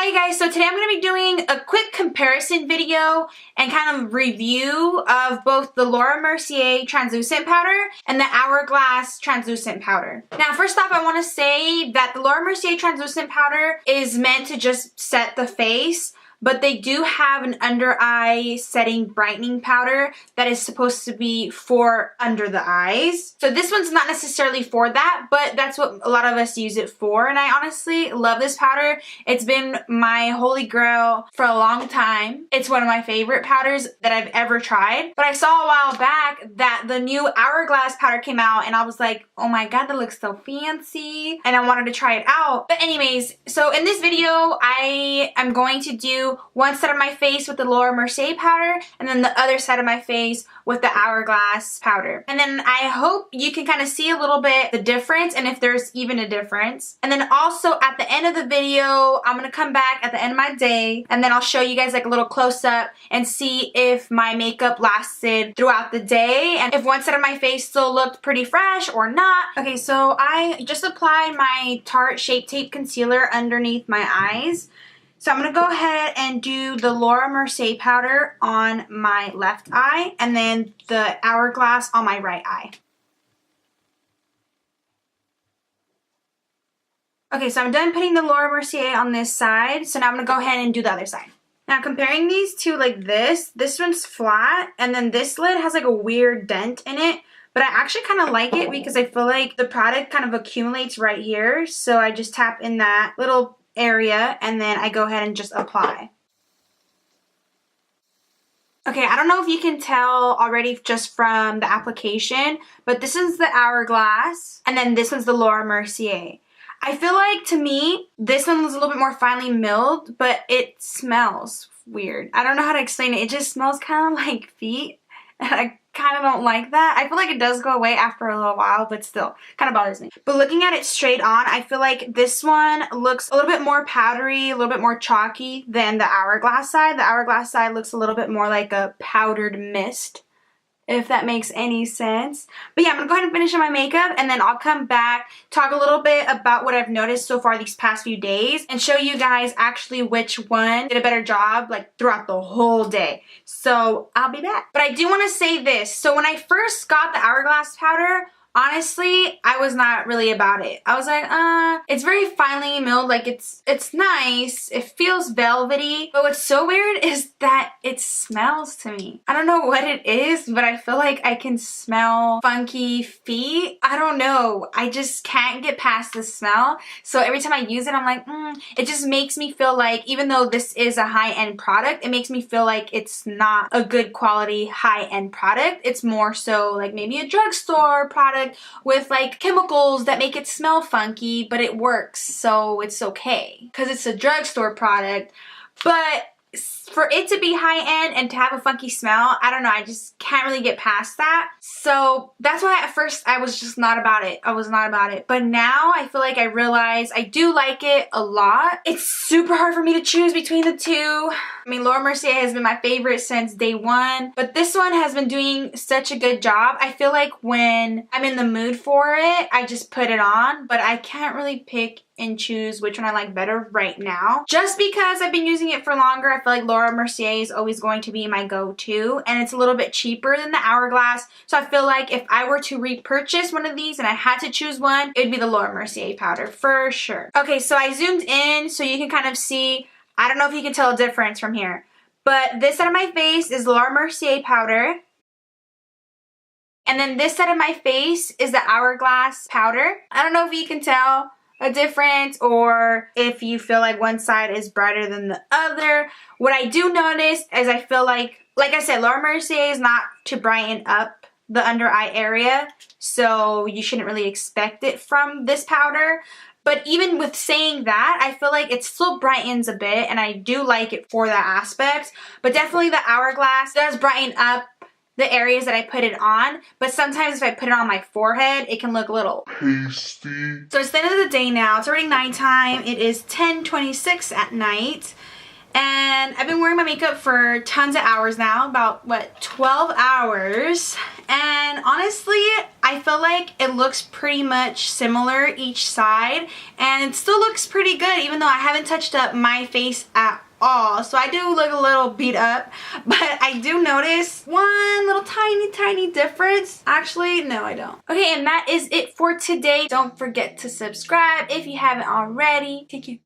Hi guys, so today I'm going to be doing a quick comparison video and kind of review of both the Laura Mercier Translucent Powder and the Hourglass Translucent Powder. Now first off, I want to say that the Laura Mercier Translucent Powder is meant to just set the face, but they do have an under eye setting brightening powder that is supposed to be for under the eyes. So this one's not necessarily for that, but that's what a lot of us use it for, and I honestly love this powder. It's been my holy grail for a long time. It's one of my favorite powders that I've ever tried, but I saw a while back that the new Hourglass powder came out and I was like, oh my god, that looks so fancy, and I wanted to try it out. But anyways, so in this video I am going to do one side of my face with the Laura Mercier powder and then the other side of my face with the Hourglass powder. And then I hope you can kind of see a little bit the difference and if there's even a difference. And then also at the end of the video, I'm going to come back at the end of my day and then I'll show you guys like a little close-up and see if my makeup lasted throughout the day and if one side of my face still looked pretty fresh or not. Okay, so I just applied my Tarte Shape Tape Concealer underneath my eyes. So I'm going to go ahead and do the Laura Mercier powder on my left eye and then the Hourglass on my right eye. Okay, so I'm done putting the Laura Mercier on this side, so now I'm going to go ahead and do the other side. Now comparing these two like this one's flat and then this lid has like a weird dent in it. But I actually kind of like it because I feel like the product kind of accumulates right here. So I just tap in that little area and then I go ahead and just apply. Okay, I don't know if you can tell already just from the application, but this is the Hourglass and then this one's the Laura Mercier. I feel like to me this one was a little bit more finely milled, but it smells weird. I don't know how to explain it. It just smells kind of like feet and I kind of don't like that. I feel like it does go away after a little while, but still kind of bothers me. But looking at it straight on, I feel like this one looks a little bit more powdery, a little bit more chalky than the Hourglass side. The Hourglass side looks a little bit more like a powdered mist, if that makes any sense. But yeah, I'm going to go ahead and finish my makeup and then I'll come back, talk a little bit about what I've noticed so far these past few days and show you guys actually which one did a better job like throughout the whole day. So I'll be back. But I do want to say this. So when I first got the Hourglass powder, honestly, I was not really about it. I was like, it's very finely milled, like it's nice, it feels velvety, but what's so weird is that it smells to me. I don't know what it is, but I feel like I can smell funky feet. I don't know, I just can't get past the smell. So every time I use it, I'm like, it just makes me feel like, even though this is a high-end product, it makes me feel like it's not a good quality high-end product. It's more so like maybe a drugstore product with like chemicals that make it smell funky, but it works, so it's okay because it's a drugstore product. But for it to be high-end and to have a funky smell, I don't know, I just can't really get past that. So that's why at first I was just not about it. I was not about it. But now I feel like I realize I do like it a lot. It's super hard for me to choose between the two. I mean, Laura Mercier has been my favorite since day one, but this one has been doing such a good job. I feel like when I'm in the mood for it, I just put it on, but I can't really pick and choose which one I like better right now. Just because I've been using it for longer, I feel like Laura Mercier is always going to be my go-to, and it's a little bit cheaper than the Hourglass, so I feel like if I were to repurchase one of these and I had to choose one, it would be the Laura Mercier powder for sure. Okay, so I zoomed in so you can kind of see, I don't know if you can tell a difference from here, but this side of my face is Laura Mercier powder. And then this side of my face is the Hourglass powder. I don't know if you can tell a difference or if you feel like one side is brighter than the other. What I do notice is I feel like I said, Laura Mercier is not to brighten up the under eye area, so you shouldn't really expect it from this powder. But even with saying that, I feel like it still brightens a bit and I do like it for that aspect. But definitely the Hourglass does brighten up the areas that I put it on, but sometimes if I put it on my forehead, it can look a little pasty. So it's the end of the day now. It's already nighttime. It is 10:26 at night. And I've been wearing my makeup for tons of hours now, about, what, 12 hours. And honestly, I feel like it looks pretty much similar each side, and it still looks pretty good even though I haven't touched up my face at all. So I do look a little beat up, but I do notice one little tiny difference. Actually, no, I don't. Okay, and that is it for today. Don't forget to subscribe if you haven't already. Thank you.